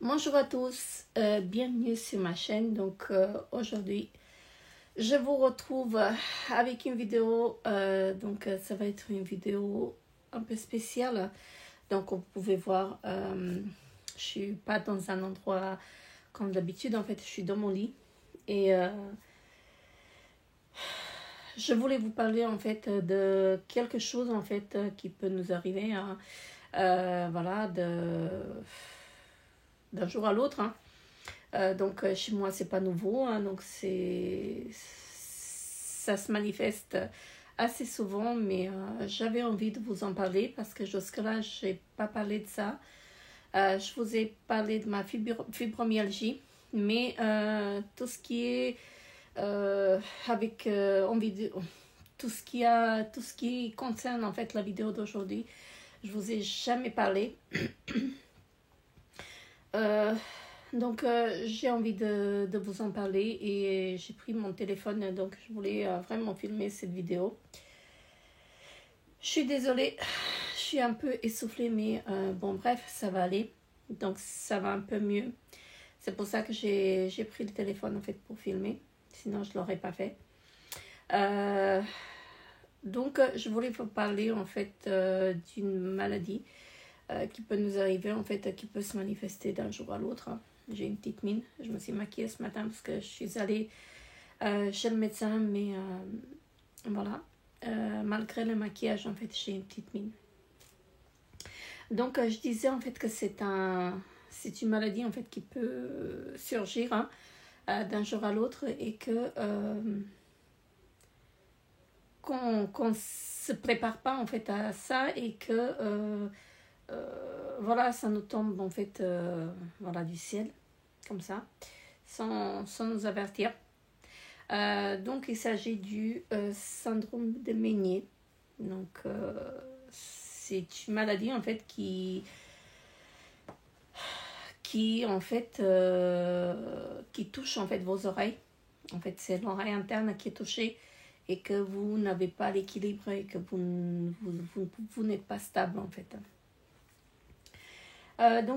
Bonjour à tous, bienvenue sur ma chaîne. Aujourd'hui, je vous retrouve avec une vidéo. Ça va être une vidéo un peu spéciale. Donc, vous pouvez voir, je suis pas dans un endroit comme d'habitude. En fait, je suis dans mon lit et je voulais vous parler en fait de quelque chose en fait qui peut nous arriver, hein, d'un jour à l'autre. Hein. Chez moi c'est pas nouveau, hein, donc c'est ça se manifeste assez souvent, mais j'avais envie de vous en parler parce que jusque-là j'ai pas parlé de ça. Je vous ai parlé de ma fibromyalgie, mais tout ce qui est avec en vidéo, tout ce qui concerne en fait la vidéo d'aujourd'hui, je vous ai jamais parlé. Euh, j'ai envie de vous en parler et j'ai pris mon téléphone, donc je voulais vraiment filmer cette vidéo. Je suis désolée, je suis un peu essoufflée, mais bon bref, ça va aller. Donc ça va un peu mieux. C'est pour ça que j'ai pris le téléphone en fait pour filmer, sinon je ne l'aurais pas fait. Je voulais vous parler en fait d'une maladie qui peut nous arriver, en fait, qui peut se manifester d'un jour à l'autre. J'ai une petite mine. Je me suis maquillée ce matin parce que je suis allée chez le médecin, mais voilà. Malgré le maquillage, en fait, j'ai une petite mine. Je disais en fait que c'est une maladie en fait qui peut surgir, hein, d'un jour à l'autre et que qu'on se prépare pas en fait à ça et que voilà, ça nous tombe en fait du ciel, comme ça, sans nous avertir. Il s'agit du syndrome de Meniere. C'est une maladie en fait qui touche en fait vos oreilles. En fait, c'est l'oreille interne qui est touchée et que vous n'avez pas l'équilibre et que vous n'êtes pas stable en fait.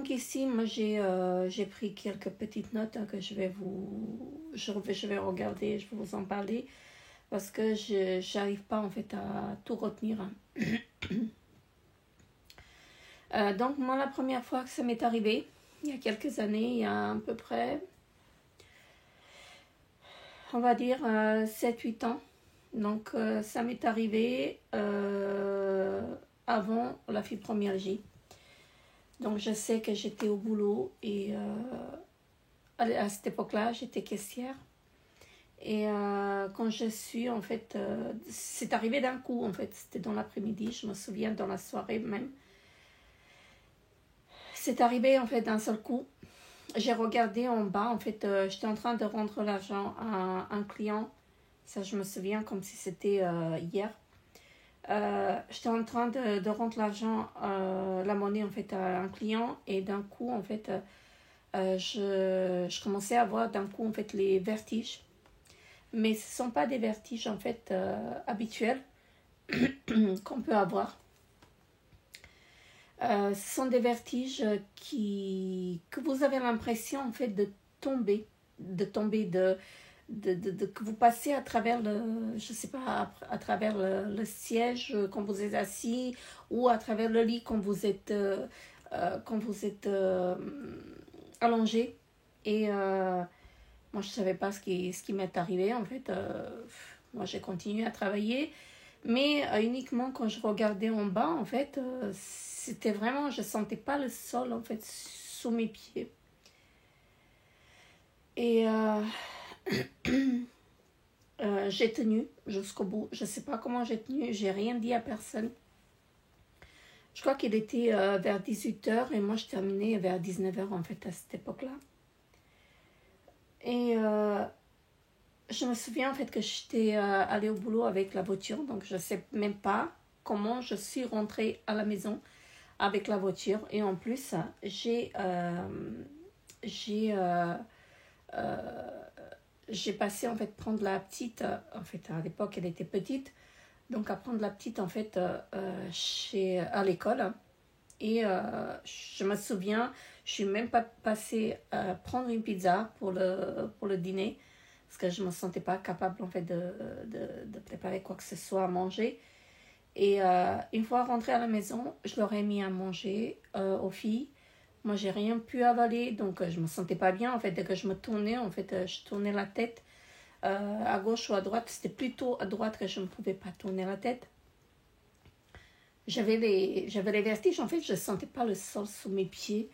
Ici, moi j'ai pris quelques petites notes, hein, que je vais regarder, je vais vous en parler parce que je n'arrive pas en fait à tout retenir. Moi la première fois que ça m'est arrivé, il y a quelques années, il y a à peu près, on va dire 7-8 ans. Ça m'est arrivé avant la fibromyalgie. Donc je sais que j'étais au boulot et à cette époque-là, j'étais caissière. Et quand je suis, en fait, c'est arrivé d'un coup, en fait. C'était dans l'après-midi, je me souviens, dans la soirée même. C'est arrivé, en fait, d'un seul coup. J'ai regardé en bas, en fait, j'étais en train de rendre l'argent à un client. Ça, je me souviens comme si c'était hier. J'étais en train de rendre l'argent, la monnaie, en fait, à un client. Et d'un coup, en fait, je commençais à avoir d'un coup, en fait, les vertiges. Mais ce ne sont pas des vertiges en fait habituels qu'on peut avoir. Ce sont des vertiges que vous avez l'impression en fait de tomber, que vous passez à travers je sais pas, à travers le siège quand vous êtes assis ou à travers le lit quand vous êtes allongé. Et moi, je ne savais pas ce qui m'est arrivé, en fait. Moi, j'ai continué à travailler. Mais uniquement quand je regardais en bas, en fait, c'était vraiment... Je ne sentais pas le sol, en fait, sous mes pieds. Et j'ai tenu jusqu'au bout. Je ne sais pas comment j'ai tenu. J'ai rien dit à personne. Je crois qu'il était vers 18h et moi, je terminais vers 19h, en fait, à cette époque-là. Et je me souviens en fait que j'étais allée au boulot avec la voiture, donc je ne sais même pas comment je suis rentrée à la maison avec la voiture. Et en plus, j'ai passé en fait prendre la petite, en fait à l'époque elle était petite, donc à prendre la petite en fait à l'école. Et je me souviens, Je suis même pas passée à prendre une pizza pour le dîner parce que je me sentais pas capable en fait de préparer quoi que ce soit à manger. Et une fois rentrée à la maison, je leur ai mis à manger aux filles. Moi, j'ai rien pu avaler, donc je me sentais pas bien en fait. Dès que je me tournais, en fait, je tournais la tête à gauche ou à droite. C'était plutôt à droite que je ne pouvais pas tourner la tête. J'avais les vertiges, en fait, je ne sentais pas le sol sous mes pieds.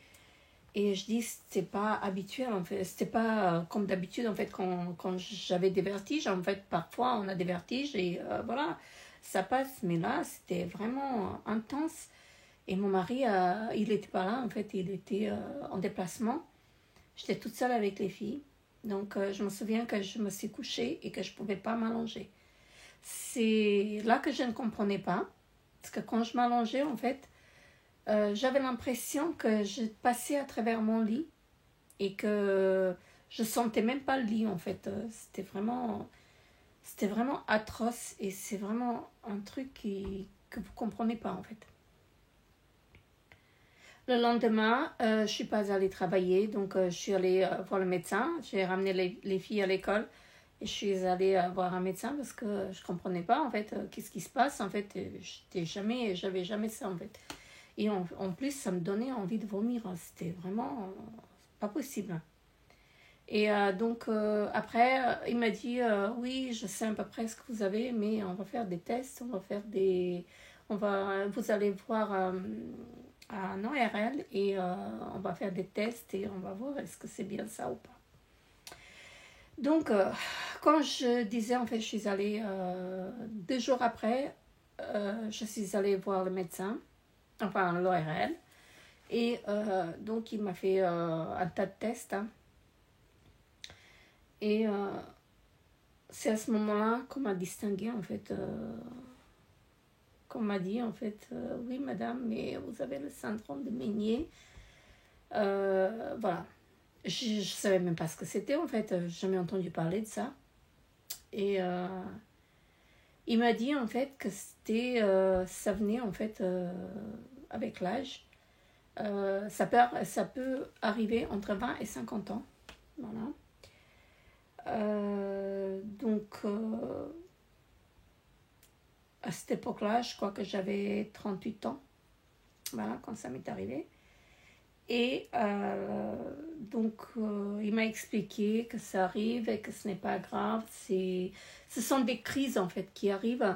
Et je dis, c'était pas habituel, en fait. C'était pas comme d'habitude, en fait, quand j'avais des vertiges. En fait, parfois, on a des vertiges et voilà, ça passe. Mais là, c'était vraiment intense. Et mon mari, il n'était pas là, en fait, il était en déplacement. J'étais toute seule avec les filles. Donc, je me souviens que je me suis couchée et que je ne pouvais pas m'allonger. C'est là que je ne comprenais pas. Parce que quand je m'allongeais, en fait, j'avais l'impression que je passais à travers mon lit et que je sentais même pas le lit, en fait. C'était vraiment atroce et c'est vraiment un truc que vous comprenez pas, en fait. Le lendemain, je suis pas allée travailler, donc je suis allée voir le médecin. J'ai ramené les filles à l'école et je suis allée voir un médecin parce que je comprenais pas en fait qu'est-ce qui se passe en fait. J'avais jamais ça en fait. Et en plus, ça me donnait envie de vomir. C'était vraiment pas possible. Et donc après, il m'a dit oui, je sais à peu près ce que vous avez, mais on va faire des tests, vous allez voir un ORL et on va faire des tests et on va voir est-ce que c'est bien ça ou pas. Donc, quand je disais, en fait, je suis allée 2 jours après, je suis allée voir le médecin, enfin l'ORL, et donc il m'a fait un tas de tests. Hein. Et c'est à ce moment-là qu'on m'a distingué, en fait, qu'on m'a dit, en fait, oui, madame, mais vous avez le syndrome de Meniere. Voilà. Je ne savais même pas ce que c'était, en fait. Je n'ai jamais entendu parler de ça. Et il m'a dit, en fait, que ça venait, en fait, avec l'âge. Ça peut arriver entre 20 et 50 ans. Voilà. Donc, à cette époque-là, je crois que j'avais 38 ans. Voilà, quand ça m'est arrivé. Et donc, il m'a expliqué que ça arrive et que ce n'est pas grave. Ce sont des crises, en fait, qui arrivent.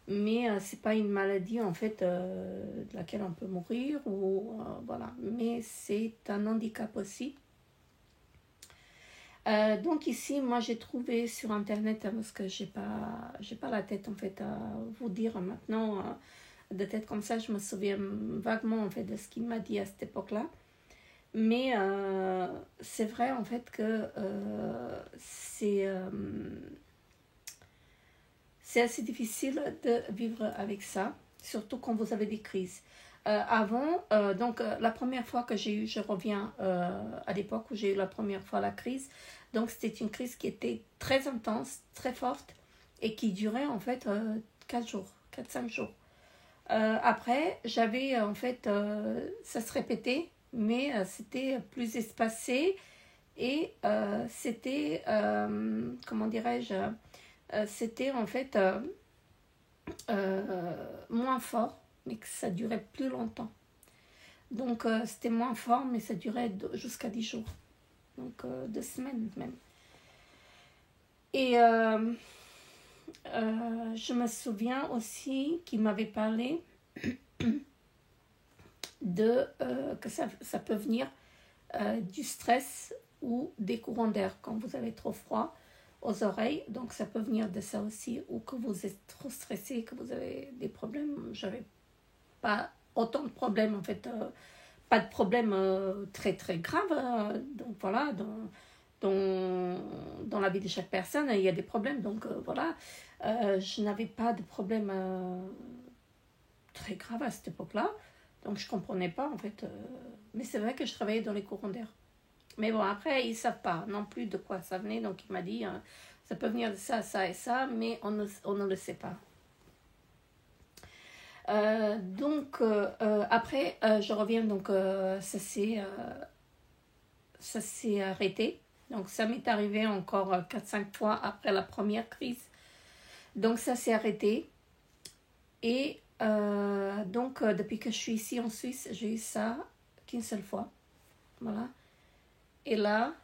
Mais ce n'est pas une maladie, en fait, de laquelle on peut mourir. Voilà. Mais c'est un handicap aussi. Donc ici, moi j'ai trouvé sur internet, parce que j'ai pas la tête en fait à vous dire maintenant, de tête comme ça, je me souviens vaguement en fait de ce qu'il m'a dit à cette époque-là. Mais c'est vrai en fait que c'est assez difficile de vivre avec ça, surtout quand vous avez des crises. Donc la première fois que je reviens à l'époque où j'ai eu la première fois la crise, donc c'était une crise qui était très intense, très forte et qui durait en fait 4-5 jours. Après, j'avais en fait, ça se répétait, mais c'était plus espacé et c'était, comment dirais-je, c'était en fait moins fort, mais que ça durait plus longtemps. Donc c'était moins fort, mais ça durait jusqu'à 10 jours. Donc 2 semaines même. Et je me souviens aussi qu'il m'avait parlé que ça peut venir du stress ou des courants d'air quand vous avez trop froid aux oreilles. Donc ça peut venir de ça aussi, ou que vous êtes trop stressé, que vous avez des problèmes. J'avais pas autant de problèmes en fait, pas de problèmes très très graves. Donc voilà, dans la vie de chaque personne, il y a des problèmes. Donc voilà, je n'avais pas de problème très grave à cette époque-là. Donc je comprenais pas en fait. Mais c'est vrai que je travaillais dans les courants d'air. Mais bon, après, ils ne savent pas non plus de quoi ça venait. Donc il m'a dit, ça peut venir de ça, ça et ça, mais on ne le sait pas. Donc après, je reviens, donc ça s'est ça s'est arrêté. Donc ça m'est arrivé encore 4-5 fois après la première crise. Donc ça s'est arrêté. Et donc depuis que je suis ici en Suisse, j'ai eu ça qu'une seule fois. Voilà. Et là,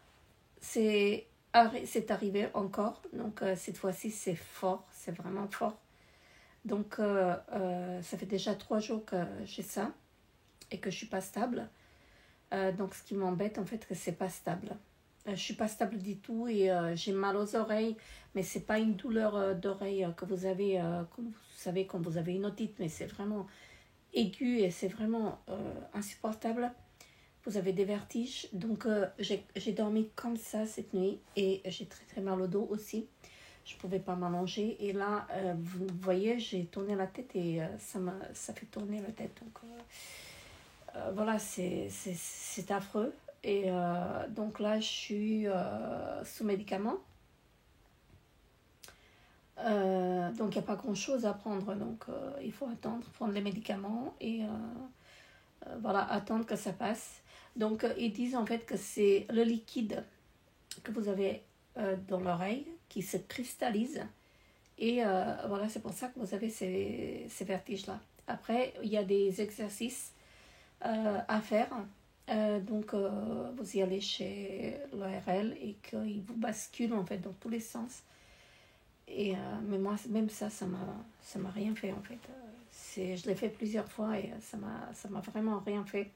c'est arrivé encore. Donc cette fois-ci, c'est fort. C'est vraiment fort. Donc ça fait déjà 3 jours que j'ai ça et que je suis pas stable. Donc ce qui m'embête en fait, que c'est pas stable. Je suis pas stable du tout et j'ai mal aux oreilles, mais c'est pas une douleur d'oreille que vous avez, comme vous savez quand vous avez une otite, mais c'est vraiment aigu et c'est vraiment insupportable. Vous avez des vertiges, donc j'ai dormi comme ça cette nuit et j'ai très très mal au dos aussi. Je pouvais pas m'allonger et là, vous voyez, j'ai tourné la tête et ça fait tourner la tête. Donc voilà, c'est affreux. Et donc là, je suis sous médicaments. Donc il n'y a pas grand chose à prendre. Donc il faut attendre, prendre les médicaments et voilà, attendre que ça passe. Donc ils disent en fait que c'est le liquide que vous avez dans l'oreille qui se cristallise. Et voilà, c'est pour ça que vous avez ces vertiges-là. Après, il y a des exercices à faire. Donc vous y allez chez l'ORL et qu'il vous bascule en fait dans tous les sens. Et mais moi même ça m'a rien fait en fait. Je l'ai fait plusieurs fois et ça m'a vraiment rien fait.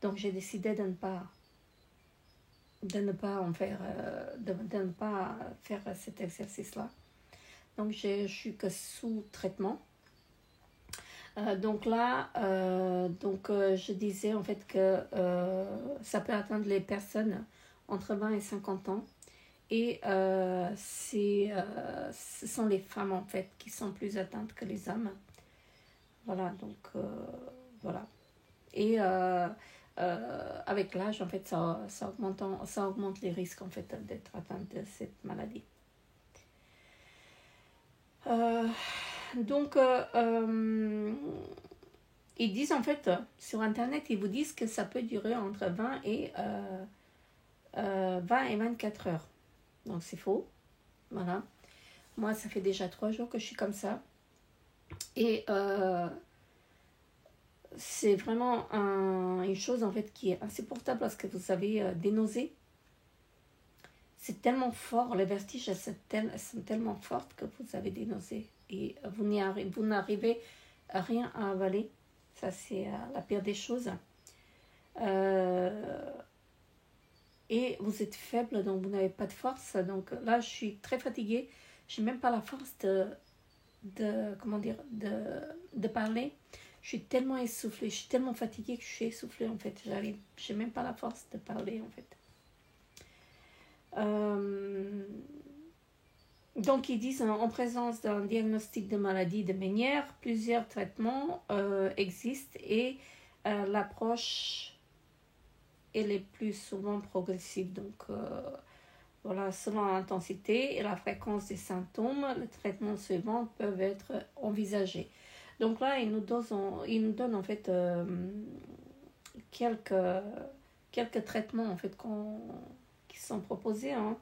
Donc j'ai décidé de ne pas en faire de ne pas faire cet exercice là. Donc je suis que sous traitement. Donc là, je disais en fait que ça peut atteindre les personnes entre 20 et 50 ans. Et ce sont les femmes en fait qui sont plus atteintes que les hommes. Voilà, donc voilà. Et avec l'âge, en fait, ça augmente les risques en fait d'être atteinte de cette maladie. Donc, ils disent en fait, sur Internet, ils vous disent que ça peut durer entre 20 et 24 heures. Donc, c'est faux. Voilà. Moi, ça fait déjà 3 jours que je suis comme ça. Et c'est vraiment une chose en fait qui est insupportable parce que vous avez des nausées. C'est tellement fort, les vertiges, elles sont tellement fortes que vous avez des nausées. Et vous n'arrivez à rien à avaler. Ça, c'est la pire des choses. Et vous êtes faible, donc vous n'avez pas de force. Donc là, je suis très fatiguée. Je n'ai même pas la force de parler. Je suis tellement essoufflée, je suis tellement fatiguée que je suis essoufflée en fait. Je n'ai même pas la force de parler en fait. Donc ils disent en présence d'un diagnostic de maladie de Ménière, plusieurs traitements existent et l'approche elle est plus souvent progressive. Donc voilà, selon l'intensité et la fréquence des symptômes, les traitements suivants peuvent être envisagés. Donc là, ils nous donnent en fait quelques traitements en fait qui sont proposés. Hein.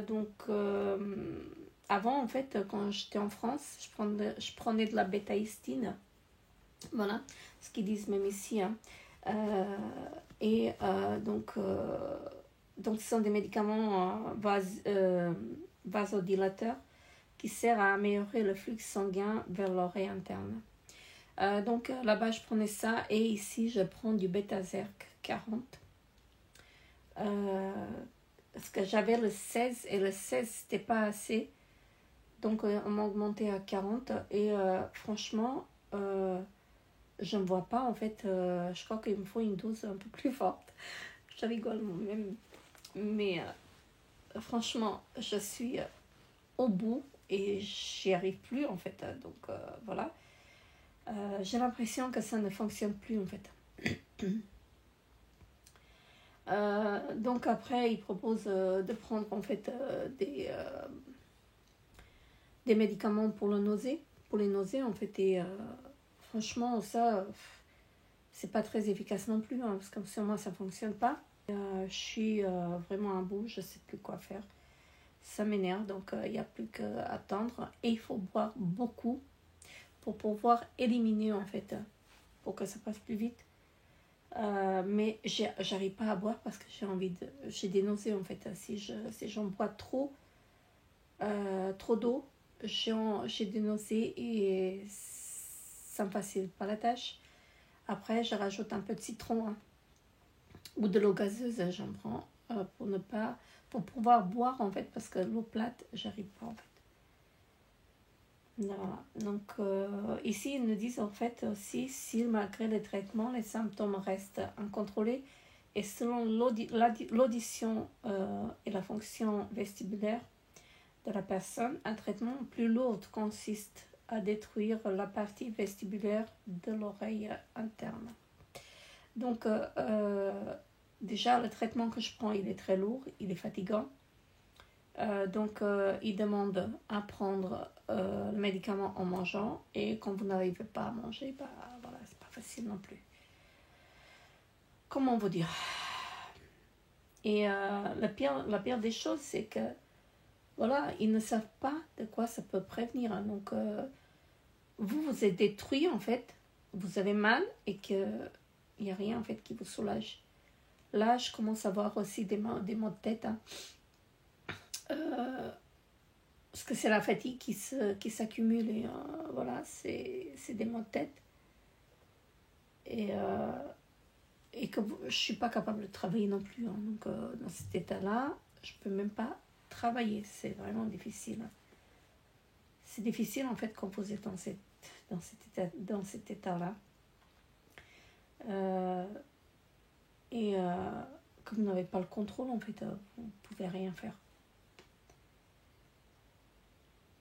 Donc avant en fait, quand j'étais en France, je prenais de la bétaïstine. Voilà, ce qu'ils disent même ici. Hein. Donc ce sont des médicaments vasodilateurs qui servent à améliorer le flux sanguin vers l'oreille interne. Donc là-bas, je prenais ça et ici, je prends du Betazerc 40. Parce que j'avais le 16 et le 16, c'était pas assez. Donc on m'a augmenté à 40 et franchement, je ne vois pas en fait. Je crois qu'il me faut une dose un peu plus forte. Je rigole moi-même. Mais franchement, je suis au bout et j'y arrive plus en fait. Donc voilà. J'ai l'impression que ça ne fonctionne plus en fait. Donc après, ils proposent de prendre en fait des médicaments pour les nausées en fait. Et franchement, ça, c'est pas très efficace non plus, hein, parce que sur moi, ça fonctionne pas. Je suis vraiment à bout, je ne sais plus quoi faire. Ça m'énerve, donc il n'y a plus qu'à attendre. Et il faut boire beaucoup pour pouvoir éliminer en fait, pour que ça passe plus vite. Mais j'arrive pas à boire parce que j'ai des nausées en fait. Si j'en bois trop d'eau, j'ai des nausées et ça me facilite pas la tâche. Après, je rajoute un peu de citron, hein, ou de l'eau gazeuse, j'en prends pour pouvoir boire en fait, parce que l'eau plate, j'arrive pas en fait. Voilà. Donc ici, ils nous disent en fait aussi, si malgré les traitements, les symptômes restent incontrôlés et selon l'audition et la fonction vestibulaire de la personne, un traitement plus lourd consiste à détruire la partie vestibulaire de l'oreille interne. Donc déjà, le traitement que je prends, il est très lourd, il est fatigant. Donc, il demande à prendre le médicament en mangeant, et quand vous n'arrivez pas à manger, bah voilà, c'est pas facile non plus. Comment vous dire? Et la pire des choses, c'est que voilà, ils ne savent pas de quoi ça peut prévenir. Donc, vous êtes détruit en fait, vous avez mal et qu'il n'y a rien en fait qui vous soulage. Là, je commence à avoir aussi des maux de tête. Hein. Parce que c'est la fatigue qui s'accumule et voilà, c'est des maux de tête. Et que je ne suis pas capable de travailler non plus. Hein. Donc, dans cet état-là, je ne peux même pas travailler. C'est vraiment difficile. C'est difficile, en fait, quand vous êtes dans cet état-là. Et que vous n'avez pas le contrôle, en fait, vous ne pouvez rien faire.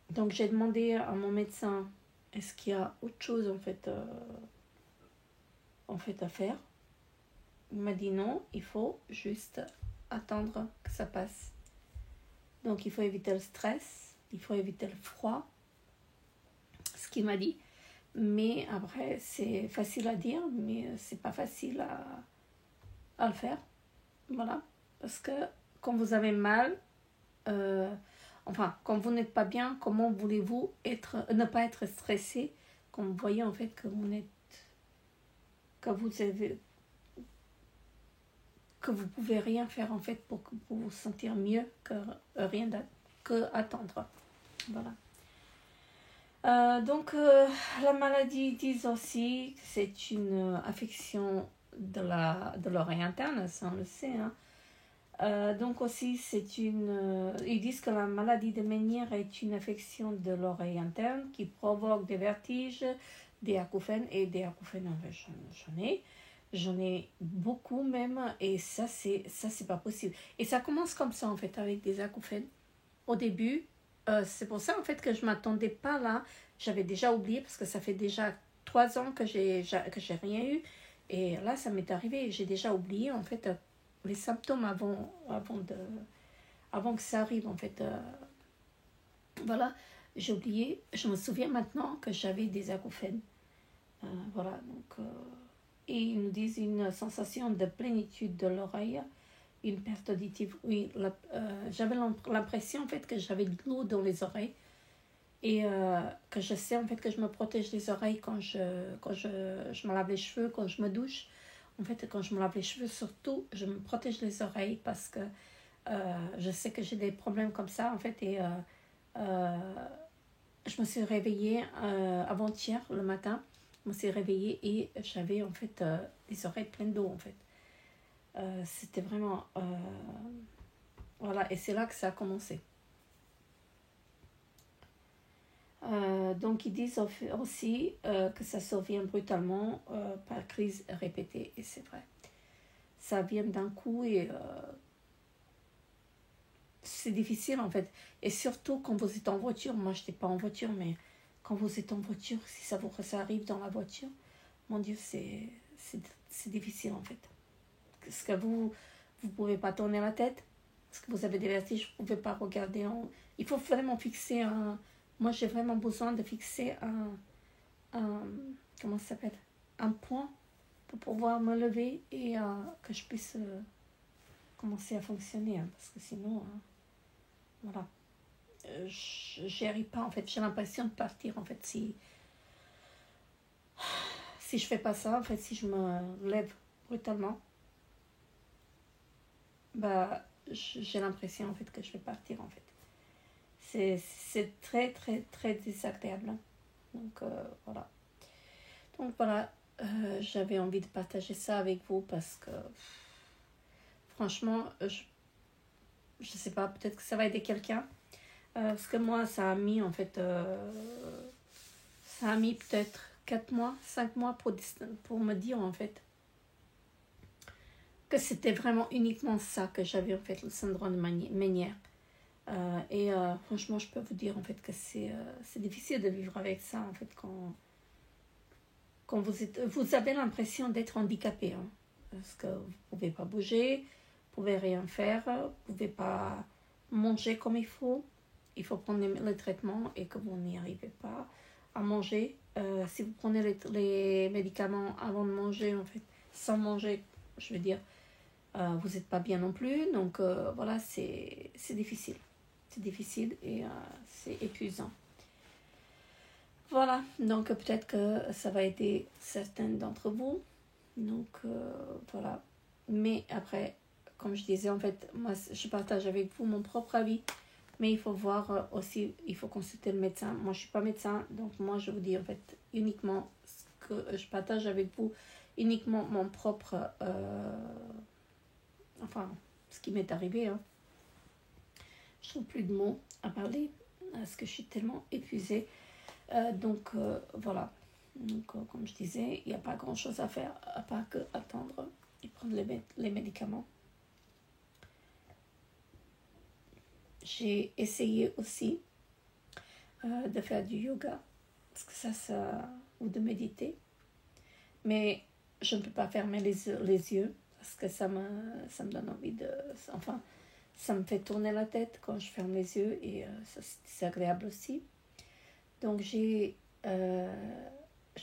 Donc, j'ai demandé à mon médecin, est-ce qu'il y a autre chose, en fait à faire. Il m'a dit non, il faut juste attendre que ça passe. Donc il faut éviter le stress, il faut éviter le froid, ce qu'il m'a dit. Mais après, c'est facile à dire, mais c'est pas facile à le faire. Voilà. Parce que quand vous avez mal, quand vous n'êtes pas bien, comment voulez-vous ne pas être stressé quand vous voyez en fait que vous pouvez rien faire en fait pour vous sentir mieux que rien que attendre. Voilà. Donc la maladie disent aussi que c'est une affection de l'oreille interne, ça on le sait. Hein. Donc aussi ils disent que la maladie de Meniere est une affection de l'oreille interne qui provoque des vertiges, des acouphènes, et des acouphènes j'en ai beaucoup même, et ça c'est pas possible. Et ça commence comme ça en fait, avec des acouphènes au début. C'est pour ça en fait que je m'attendais pas là. J'avais déjà oublié parce que ça fait déjà 3 ans que j'ai rien eu, et là ça m'est arrivé. J'ai déjà oublié en fait les symptômes avant que ça arrive en fait. Voilà, j'ai oublié. Je me souviens maintenant que j'avais des acouphènes. Voilà, donc et ils nous disent une sensation de plénitude de l'oreille, une perte auditive. Oui, j'avais l'impression en fait que j'avais de l'eau dans les oreilles, et que je sais en fait que je me protège les oreilles quand je me lave les cheveux, quand je me douche. En fait, quand je me lave les cheveux, surtout, je me protège les oreilles parce que je sais que j'ai des problèmes comme ça en fait. Et je me suis réveillée avant-hier le matin. Je me suis réveillée et j'avais en fait les oreilles pleines d'eau en fait. C'était vraiment voilà, et c'est là que ça a commencé. Donc ils disent aussi que ça survient brutalement par crise répétée, et c'est vrai, ça vient d'un coup, et c'est difficile en fait, et surtout quand vous êtes en voiture. Moi je n'étais pas en voiture, mais quand vous êtes en voiture, si ça arrive dans la voiture, mon Dieu, c'est difficile en fait, parce que vous pouvez pas tourner la tête, parce que vous avez des vertiges, vous pouvez pas regarder il faut vraiment fixer moi j'ai vraiment besoin de fixer comment ça s'appelle, un point pour pouvoir me lever, et que je puisse commencer à fonctionner, hein, parce que sinon, voilà, j'y arrive pas, en fait, j'ai l'impression de partir, en fait, si je fais pas ça, en fait, si je me lève brutalement, bah, j'ai l'impression, en fait, que je vais partir, en fait. C'est très, très, très désagréable, hein. Donc, voilà. Donc, voilà, j'avais envie de partager ça avec vous parce que, franchement, je sais pas, peut-être que ça va aider quelqu'un. Parce que moi, ça a mis, en fait, ça a mis peut-être 4 mois, 5 mois pour me dire, en fait, que c'était vraiment uniquement ça que j'avais, en fait, le syndrome de Ménière. Franchement, je peux vous dire, en fait, que c'est difficile de vivre avec ça, en fait, quand vous avez l'impression d'être handicapé, hein, parce que vous ne pouvez pas bouger, vous ne pouvez rien faire, vous ne pouvez pas manger comme il faut prendre les traitements et que vous n'y arrivez pas à manger. Si vous prenez les médicaments avant de manger, en fait, sans manger, je veux dire, vous n'êtes pas bien non plus. Donc voilà, c'est difficile. C'est difficile et c'est épuisant. Voilà, donc peut-être que ça va aider certains d'entre vous. Donc voilà. Mais après, comme je disais, en fait, moi, je partage avec vous mon propre avis. Mais il faut voir aussi, il faut consulter le médecin. Moi, je ne suis pas médecin, donc moi, je vous dis en fait uniquement ce que je partage avec vous, uniquement mon propre, enfin, ce qui m'est arrivé. Hein. Je ne trouve plus de mots à parler, parce que je suis tellement épuisée. Donc, voilà. Donc, comme je disais, il n'y a pas grand-chose à faire, à part que attendre et prendre les médicaments. J'ai essayé aussi de faire du yoga, parce que ça ou de méditer, mais je ne peux pas fermer les yeux, parce que ça me donne envie de... Enfin, ça me fait tourner la tête quand je ferme les yeux, et ça, c'est agréable aussi. Donc, j'ai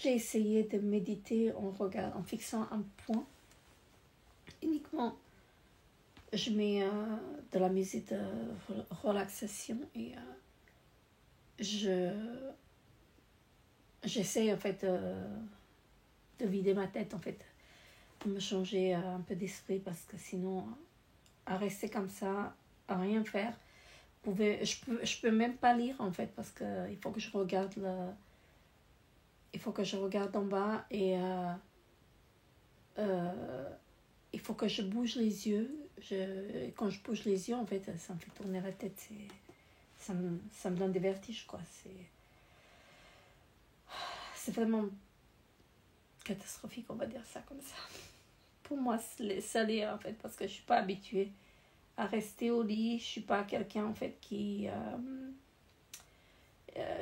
essayé de méditer en fixant un point. Uniquement, je mets de la musique de relaxation et j'essaie en fait de vider ma tête, en fait, de me changer un peu d'esprit, parce que sinon, à rester comme ça, à rien faire, je peux même pas lire, en fait, parce que il faut que je regarde en bas et il faut que je bouge les yeux. Quand je bouge les yeux, en fait, ça me fait tourner la tête. Ça me donne des vertiges, quoi. C'est vraiment catastrophique, on va dire ça comme ça. Pour moi, ça l'est, en fait, parce que je suis pas habituée à rester au lit. Je suis pas quelqu'un, en fait, je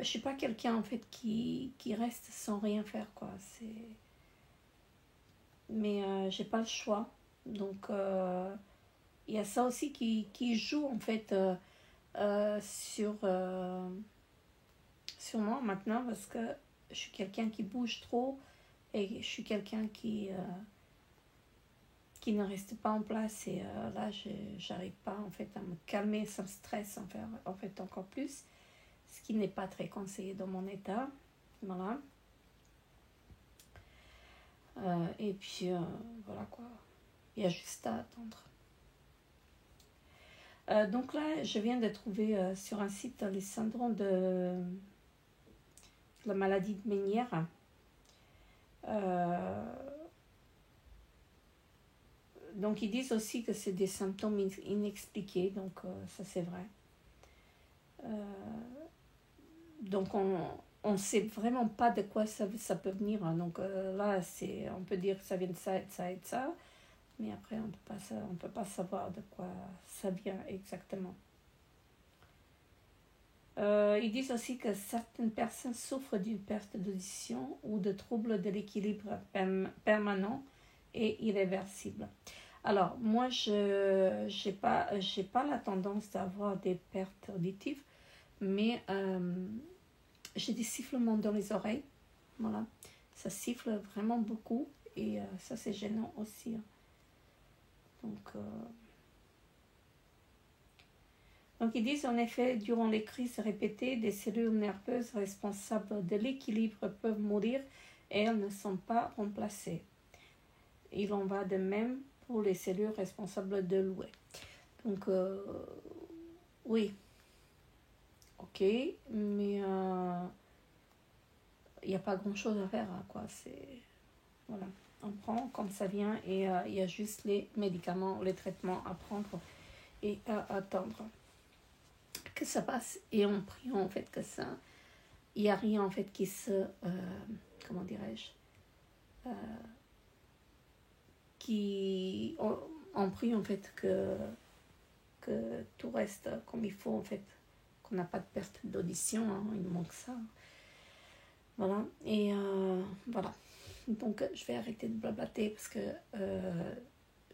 suis pas quelqu'un, en fait, qui reste sans rien faire, quoi. Mais j'ai pas le choix. Donc, il y a ça aussi qui joue, en fait, sur moi maintenant, parce que je suis quelqu'un qui bouge trop et je suis quelqu'un qui ne reste pas en place, et là j'arrive pas, en fait, à me calmer. Ça me stresse, en fait encore plus, ce qui n'est pas très conseillé dans mon état. Voilà. Et puis voilà, quoi, il y a juste à attendre. Donc là, je viens de trouver sur un site les syndromes de la maladie de Ménière. Donc ils disent aussi que c'est des symptômes inexpliqués, donc ça c'est vrai. Donc on ne sait vraiment pas de quoi ça peut venir. Hein. Donc là, on peut dire que ça vient de ça et de ça et de ça, mais après on peut pas savoir de quoi ça vient exactement. Ils disent aussi que certaines personnes souffrent d'une perte d'audition ou de troubles de l'équilibre permanent et irréversible. Alors, moi, je n'ai pas la tendance d'avoir des pertes auditives, mais j'ai des sifflements dans les oreilles. Voilà. Ça siffle vraiment beaucoup et ça, c'est gênant aussi. Donc, Donc ils disent en effet, durant les crises répétées, des cellules nerveuses responsables de l'équilibre peuvent mourir et elles ne sont pas remplacées. Il en va de même pour les cellules responsables de l'ouïe. Donc oui, ok, mais il n'y a pas grand chose à faire, quoi. Voilà, on prend comme ça vient et il y a juste les médicaments, les traitements à prendre et à attendre que ça passe, et en priant en fait que ça, il n'y a rien en fait qui se, comment dirais-je, qui, on prie en fait que tout reste comme il faut en fait, qu'on n'a pas de perte d'audition, hein, il manque ça. Voilà, et voilà. Donc je vais arrêter de blablater parce que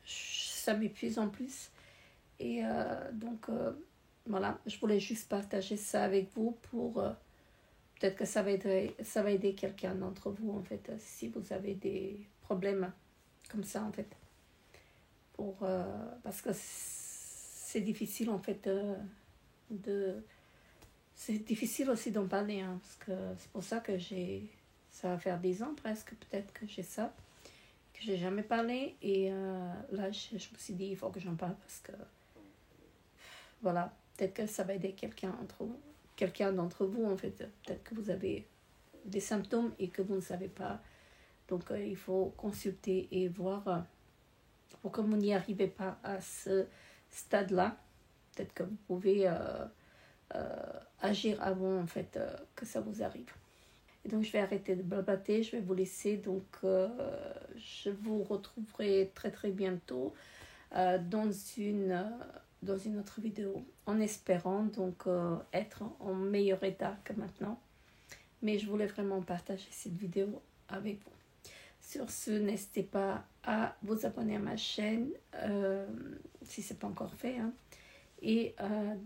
ça m'épuise en plus. Et donc voilà, je voulais juste partager ça avec vous pour peut-être que ça va aider quelqu'un d'entre vous en fait, si vous avez des problèmes comme ça en fait. Parce que c'est difficile en fait c'est difficile aussi d'en parler, hein, parce que c'est pour ça que ça va faire 10 ans presque peut-être que j'ai ça, que j'ai jamais parlé, et là je me suis dit il faut que j'en parle parce que voilà, peut-être que ça va aider quelqu'un d'entre vous en fait, peut-être que vous avez des symptômes et que vous ne savez pas, donc il faut consulter et voir pour que vous n'y arrivez pas à ce stade-là, peut-être que vous pouvez agir avant en fait que ça vous arrive. Et donc je vais arrêter de blablater, je vais vous laisser, donc je vous retrouverai très très bientôt dans une autre vidéo, en espérant donc être en meilleur état que maintenant. Mais je voulais vraiment partager cette vidéo avec vous. Sur ce, n'hésitez pas à vous abonner à ma chaîne si ce n'est pas encore fait, hein. Et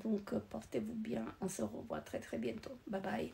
donc portez-vous bien, on se revoit très très bientôt. Bye bye.